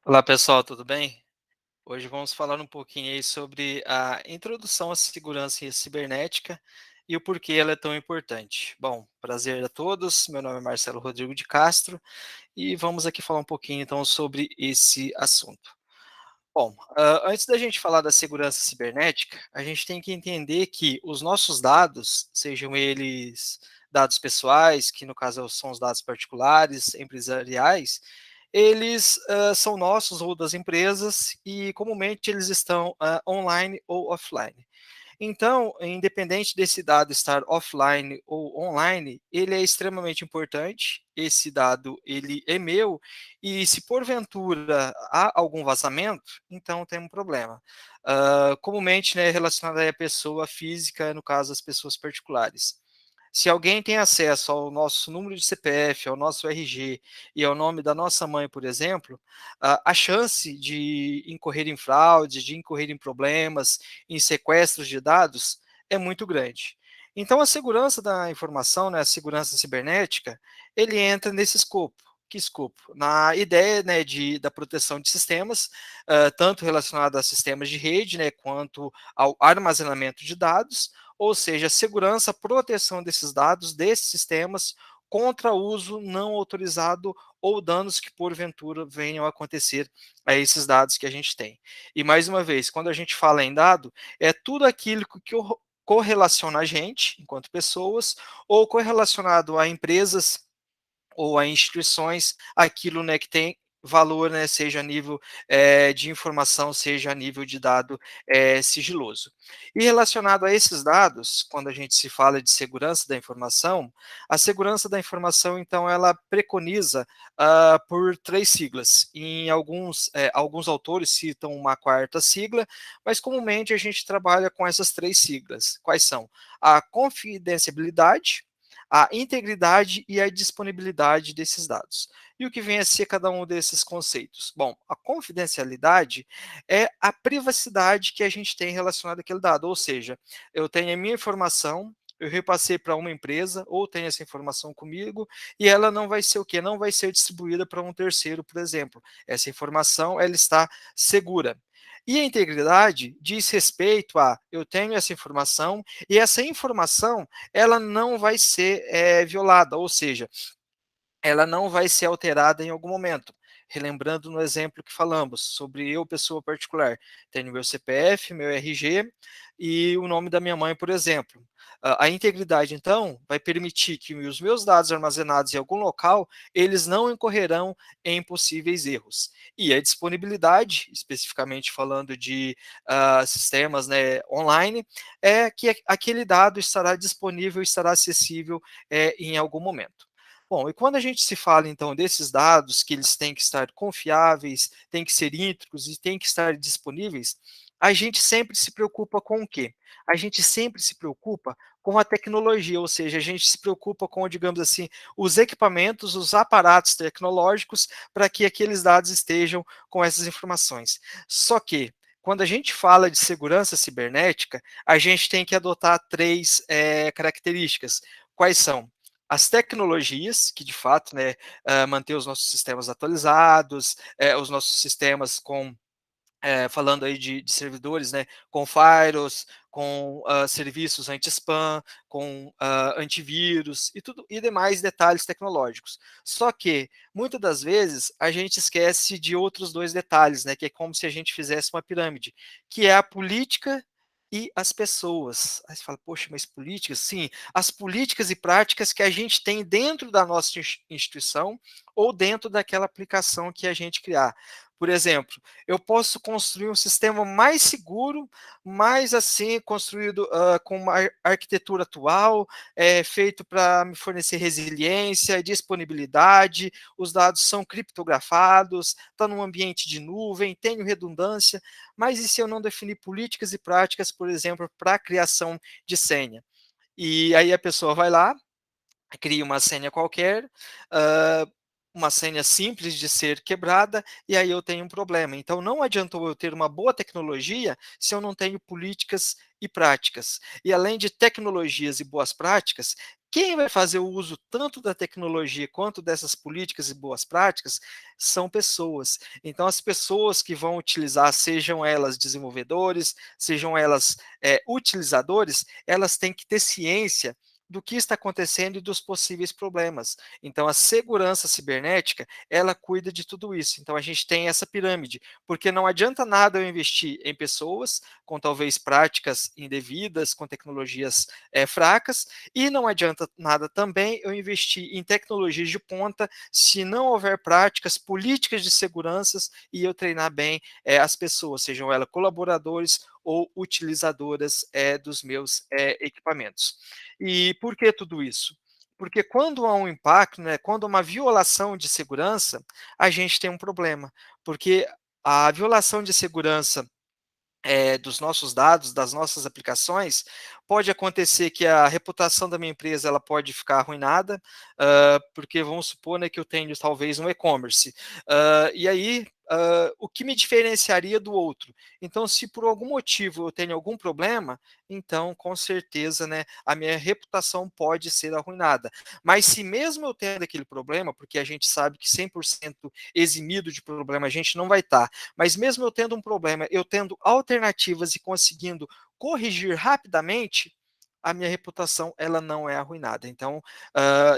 Olá pessoal, tudo bem? Hoje vamos falar um pouquinho aí sobre a introdução à segurança cibernética e o porquê ela é tão importante. Bom, prazer a todos, meu nome é Marcelo Rodrigo de Castro e vamos aqui falar um pouquinho então sobre esse assunto. Bom, antes da gente falar da segurança cibernética, a gente tem que entender que os nossos dados, sejam eles dados pessoais, que no caso são os dados particulares, empresariais, eles são nossos ou das empresas e comumente eles estão online ou offline. Então, independente desse dado estar offline ou online, ele é extremamente importante. Esse dado ele é meu e se porventura há algum vazamento, então tem um problema. Comumente, né, relacionado aí à pessoa física, no caso as pessoas particulares. Se alguém tem acesso ao nosso número de CPF, ao nosso RG e ao nome da nossa mãe, por exemplo, a chance de incorrer em fraudes, de incorrer em problemas, em sequestros de dados, é muito grande. Então, a segurança da informação, né, a segurança cibernética, ele entra nesse escopo. Que escopo? Na ideia, né, da proteção de sistemas, tanto relacionado a sistemas de rede, né, quanto ao armazenamento de dados, ou seja, segurança, proteção desses dados, desses sistemas, contra uso não autorizado ou danos que porventura venham a acontecer a esses dados que a gente tem. E mais uma vez, quando a gente fala em dado, é tudo aquilo que correlaciona a gente, enquanto pessoas, ou correlacionado a empresas ou a instituições, aquilo, né, que tem valor, né, seja a nível de informação, seja a nível de dado sigiloso. E relacionado a esses dados, quando a gente se fala de segurança da informação, a segurança da informação, então, ela preconiza por três siglas. Em alguns autores citam uma quarta sigla, mas comumente a gente trabalha com essas três siglas. Quais são? A confidencialidade, a integridade e a disponibilidade desses dados. E o que vem a ser cada um desses conceitos? Bom, a confidencialidade é a privacidade que a gente tem relacionada àquele dado, ou seja, eu tenho a minha informação, eu repassei para uma empresa, ou tenho essa informação comigo, e ela não vai ser o quê? Não vai ser distribuída para um terceiro, por exemplo. Essa informação, ela está segura. E a integridade diz respeito a eu tenho essa informação e essa informação ela não vai ser violada, ou seja, ela não vai ser alterada em algum momento. Relembrando no exemplo que falamos, sobre eu, pessoa particular, tenho meu CPF, meu RG e o nome da minha mãe, por exemplo. A integridade, então, vai permitir que os meus dados armazenados em algum local, eles não incorrerão em possíveis erros. E a disponibilidade, especificamente falando de sistemas, né, online, é que aquele dado estará disponível, estará acessível em algum momento. Bom, e quando a gente se fala então desses dados, que eles têm que estar confiáveis, têm que ser íntegros e têm que estar disponíveis, a gente sempre se preocupa com o quê? A gente sempre se preocupa com a tecnologia, ou seja, a gente se preocupa com, digamos assim, os equipamentos, os aparatos tecnológicos para que aqueles dados estejam com essas informações. Só que, quando a gente fala de segurança cibernética, a gente tem que adotar três características. Quais são? As tecnologias, que de fato, né, manter os nossos sistemas atualizados, os nossos sistemas com, falando aí de servidores, né, com firewalls, com serviços anti-spam, com antivírus e tudo e demais detalhes tecnológicos. Só que muitas das vezes a gente esquece de outros dois detalhes, né, que é como se a gente fizesse uma pirâmide, que é a política e as pessoas. Aí você fala, poxa, mas políticas? Sim, as políticas e práticas que a gente tem dentro da nossa instituição ou dentro daquela aplicação que a gente criar. Por exemplo, eu posso construir um sistema mais seguro, mais assim, construído com uma arquitetura atual, feito para me fornecer resiliência, disponibilidade, os dados são criptografados, está num ambiente de nuvem, tenho redundância, mas e se eu não definir políticas e práticas, por exemplo, para a criação de senha? E aí a pessoa vai lá, cria uma senha qualquer, hã, uma senha simples de ser quebrada, e aí eu tenho um problema. Então não adiantou eu ter uma boa tecnologia, se eu não tenho políticas e práticas. E além de tecnologias e boas práticas, quem vai fazer o uso tanto da tecnologia quanto dessas políticas e boas práticas são pessoas. Então, as pessoas que vão utilizar, sejam elas desenvolvedores, sejam elas utilizadores, elas têm que ter ciência do que está acontecendo e dos possíveis problemas. Então, a segurança cibernética, ela cuida de tudo isso. Então, a gente tem essa pirâmide, porque não adianta nada eu investir em pessoas com talvez práticas indevidas, com tecnologias fracas, e não adianta nada também eu investir em tecnologias de ponta se não houver práticas, políticas de segurança e eu treinar bem as pessoas, sejam elas colaboradores ou utilizadoras dos meus equipamentos. E por que tudo isso? Porque quando há um impacto, né, quando há uma violação de segurança, a gente tem um problema, porque a violação de segurança dos nossos dados, das nossas aplicações, pode acontecer que a reputação da minha empresa ela pode ficar arruinada, porque vamos supor, né, que eu tenho talvez um e-commerce, e aí o que me diferenciaria do outro? Então, se por algum motivo eu tenho algum problema, então com certeza, né, a minha reputação pode ser arruinada. Mas se mesmo eu tendo aquele problema, porque a gente sabe que 100% eximido de problema a gente não vai estar, mas mesmo eu tendo um problema, eu tendo alternativas e conseguindo corrigir rapidamente, a minha reputação ela não é arruinada. Então,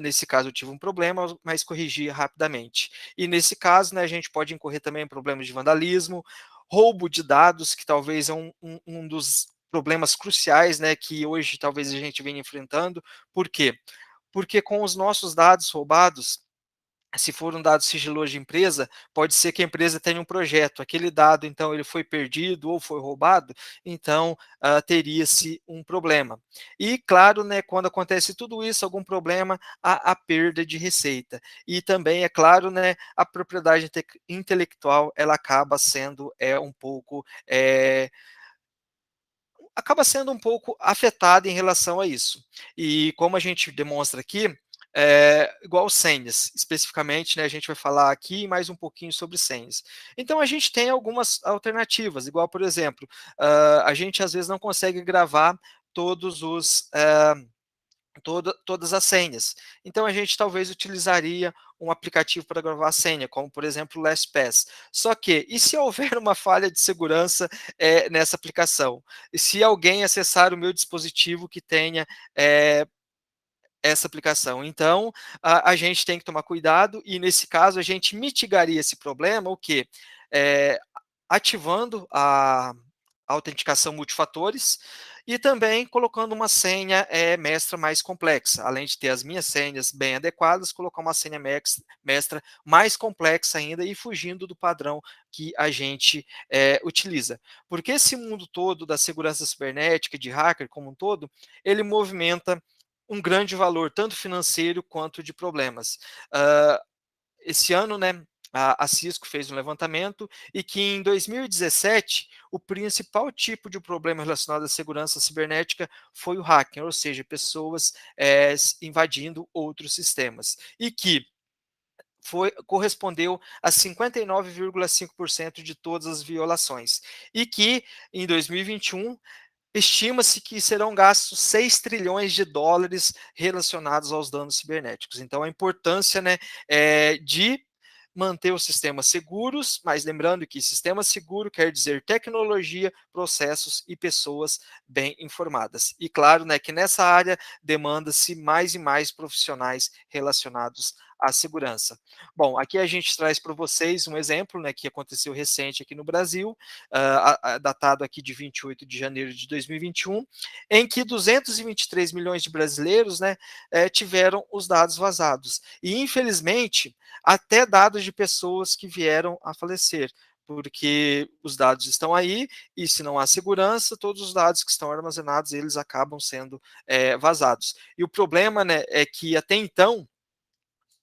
nesse caso eu tive um problema, mas corrigi rapidamente. E nesse caso, né, a gente pode incorrer também em problemas de vandalismo, roubo de dados, que talvez é um dos problemas cruciais, né, que hoje talvez a gente venha enfrentando. Por quê? Porque com os nossos dados roubados, se for um dado sigiloso de empresa, pode ser que a empresa tenha um projeto, aquele dado então ele foi perdido ou foi roubado, então teria-se um problema. E claro, né, quando acontece tudo isso, algum problema, há a perda de receita. E também, é claro, né, a propriedade intelectual, ela acaba sendo um pouco afetada em relação a isso. E como a gente demonstra aqui, igual senhas, especificamente, né, a gente vai falar aqui mais um pouquinho sobre senhas. Então, a gente tem algumas alternativas, igual, por exemplo, a gente às vezes não consegue gravar todos os todas as senhas. Então a gente talvez utilizaria um aplicativo para gravar a senha, como por exemplo o LastPass. Só que, e se houver uma falha de segurança nessa aplicação? E se alguém acessar o meu dispositivo que tenha essa aplicação? Então a gente tem que tomar cuidado e nesse caso a gente mitigaria esse problema, o quê? Ativando a autenticação multifatores e também colocando uma senha mestra mais complexa. Além de ter as minhas senhas bem adequadas, colocar uma senha mestra mais complexa ainda e fugindo do padrão que a gente utiliza. Porque esse mundo todo da segurança cibernética, de hacker como um todo, ele movimenta um grande valor, tanto financeiro quanto de problemas. Uh, Esse ano, né, a Cisco fez um levantamento e que em 2017 o principal tipo de problema relacionado à segurança cibernética foi o hacking, ou seja, pessoas invadindo outros sistemas, e que correspondeu a 59,5% de todas as violações, e que em 2021 estima-se que serão gastos 6 trilhões de dólares relacionados aos danos cibernéticos. Então, a importância, né, de manter os sistemas seguros, mas lembrando que sistema seguro quer dizer tecnologia, processos e pessoas bem informadas. E claro, né, que nessa área demanda-se mais e mais profissionais relacionados à segurança. Bom, aqui a gente traz para vocês um exemplo, né, que aconteceu recente aqui no Brasil, datado aqui de 28 de janeiro de 2021, em que 223 milhões de brasileiros, né, tiveram os dados vazados. E, infelizmente, até dados de pessoas que vieram a falecer, porque os dados estão aí e se não há segurança, todos os dados que estão armazenados, eles acabam sendo vazados. E o problema, né, é que até então,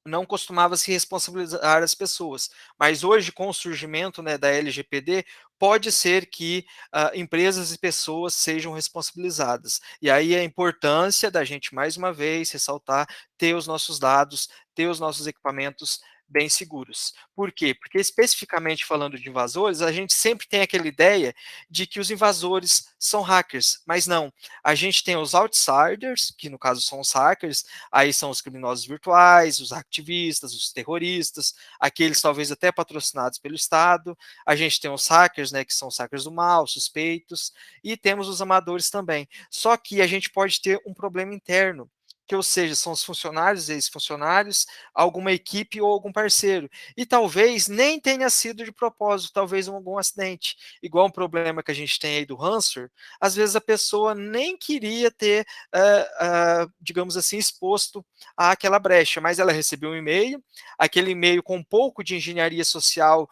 não costumava se responsabilizar as pessoas, mas hoje com o surgimento, né, da LGPD, pode ser que empresas e pessoas sejam responsabilizadas. E aí a importância da gente, mais uma vez, ressaltar, ter os nossos dados, manter os nossos equipamentos bem seguros. Por quê? Porque especificamente falando de invasores, a gente sempre tem aquela ideia de que os invasores são hackers, mas não. A gente tem os outsiders, que no caso são os hackers, aí são os criminosos virtuais, os ativistas, os terroristas, aqueles talvez até patrocinados pelo Estado. A gente tem os hackers, né, que são os hackers do mal, suspeitos, e temos os amadores também. Só que a gente pode ter um problema interno, que ou seja, são os funcionários, ex-funcionários, alguma equipe ou algum parceiro. E talvez nem tenha sido de propósito, talvez algum acidente. Igual um problema que a gente tem aí do ransomware, às vezes a pessoa nem queria ter, digamos assim, exposto àquela brecha, mas ela recebeu um e-mail, aquele e-mail com um pouco de engenharia social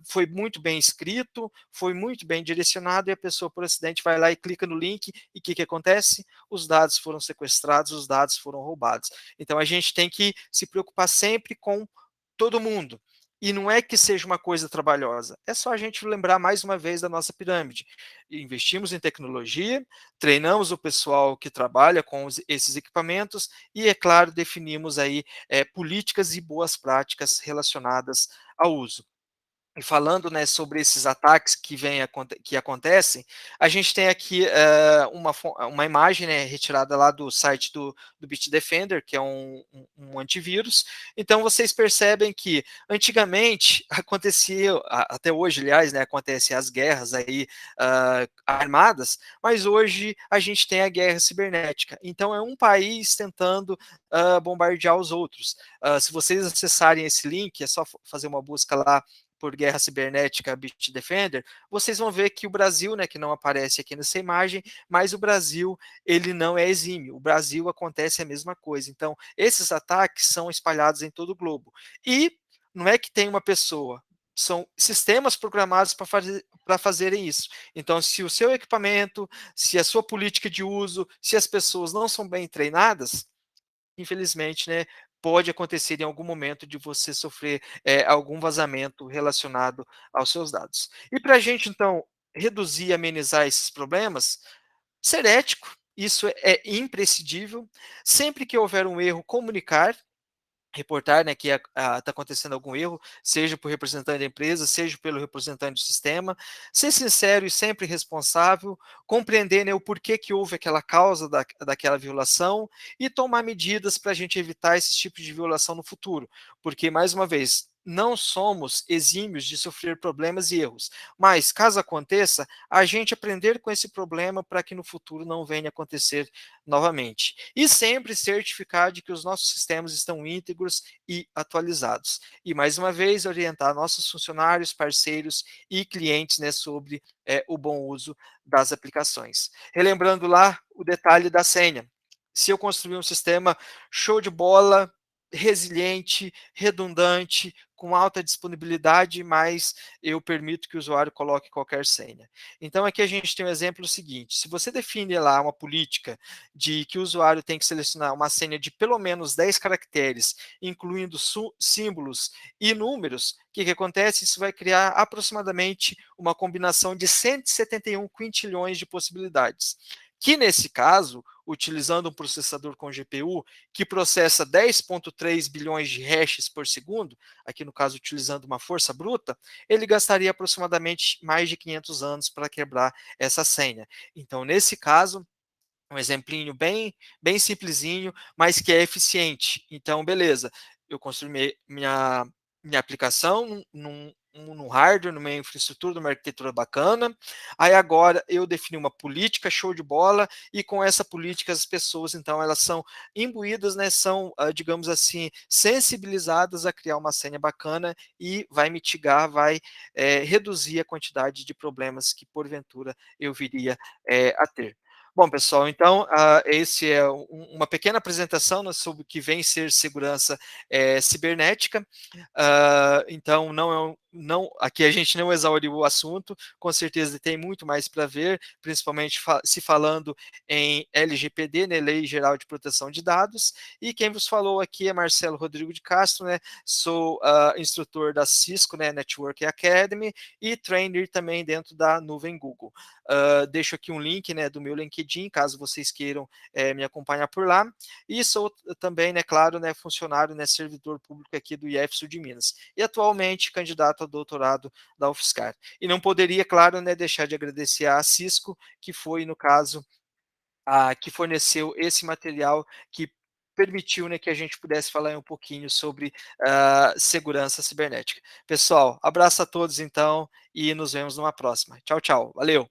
foi muito bem escrito, foi muito bem direcionado, e a pessoa, por acidente, vai lá e clica no link, e o que acontece? Os dados foram sequestrados, os dados foram roubados. Então a gente tem que se preocupar sempre com todo mundo. E não é que seja uma coisa trabalhosa, é só a gente lembrar mais uma vez da nossa pirâmide. Investimos em tecnologia, treinamos o pessoal que trabalha com esses equipamentos e, é claro, definimos aí políticas e boas práticas relacionadas ao uso. E falando, né, sobre esses ataques que acontecem, a gente tem aqui uma imagem, né, retirada lá do site do Bitdefender, que é um antivírus. Então vocês percebem que antigamente acontecia, até hoje, aliás, né, acontecem as guerras aí armadas, mas hoje a gente tem a guerra cibernética. Então é um país tentando bombardear os outros. Se vocês acessarem esse link, é só fazer uma busca lá por guerra cibernética Bitdefender, vocês vão ver que o Brasil, né, que não aparece aqui nessa imagem, mas o Brasil, ele não é exímio. O Brasil acontece a mesma coisa. Então, esses ataques são espalhados em todo o globo. E não é que tem uma pessoa, são sistemas programados para fazerem isso. Então, se o seu equipamento, se a sua política de uso, se as pessoas não são bem treinadas, infelizmente, né, pode acontecer em algum momento de você sofrer algum vazamento relacionado aos seus dados. E para a gente, então, reduzir e amenizar esses problemas, ser ético, isso é imprescindível. Sempre que houver um erro, comunicar, reportar, né, que está acontecendo algum erro, seja por representante da empresa, seja pelo representante do sistema, ser sincero e sempre responsável, compreender, né, o porquê que houve aquela causa daquela violação e tomar medidas para a gente evitar esse tipo de violação no futuro, porque, mais uma vez, não somos exímios de sofrer problemas e erros, mas, caso aconteça, a gente aprender com esse problema para que no futuro não venha acontecer novamente. E sempre certificar de que os nossos sistemas estão íntegros e atualizados. E, mais uma vez, orientar nossos funcionários, parceiros e clientes, né, sobre o bom uso das aplicações. Relembrando lá o detalhe da senha. Se eu construir um sistema show de bola, resiliente, redundante, com alta disponibilidade, mas eu permito que o usuário coloque qualquer senha. Então, aqui a gente tem um exemplo seguinte: se você define lá uma política de que o usuário tem que selecionar uma senha de pelo menos 10 caracteres, incluindo símbolos e números, o que acontece? Isso vai criar aproximadamente uma combinação de 171 quintilhões de possibilidades. Que nesse caso, utilizando um processador com GPU que processa 10,3 bilhões de hashes por segundo, aqui no caso utilizando uma força bruta, ele gastaria aproximadamente mais de 500 anos para quebrar essa senha. Então, nesse caso, um exemplinho bem simplesinho, mas que é eficiente. Então, beleza, eu construí minha aplicação num hardware, numa infraestrutura, numa arquitetura bacana. Aí agora eu defini uma política show de bola, e com essa política as pessoas, então, elas são imbuídas, né, são, digamos assim, sensibilizadas a criar uma senha bacana, e vai mitigar, vai reduzir a quantidade de problemas que porventura eu viria a ter. Bom, pessoal, então, esse é uma pequena apresentação, né, sobre o que vem ser segurança cibernética. Então, não é não, aqui a gente não exauriu o assunto, com certeza tem muito mais para ver, principalmente se falando em LGPD, né, Lei Geral de Proteção de Dados, e quem vos falou aqui é Marcelo Rodrigo de Castro, né, sou instrutor da Cisco, né, Network Academy, e trainer também dentro da nuvem Google. Deixo aqui um link, né, do meu LinkedIn, caso vocês queiram me acompanhar por lá, e sou também, né, claro, né, funcionário, né, servidor público aqui do IEF de Minas, e atualmente candidato ao doutorado da UFSCar. E não poderia, claro, né, deixar de agradecer à Cisco, que foi, no caso, a que forneceu esse material que permitiu, né, que a gente pudesse falar um pouquinho sobre segurança cibernética. Pessoal, abraço a todos então e nos vemos numa próxima. Tchau, tchau. Valeu.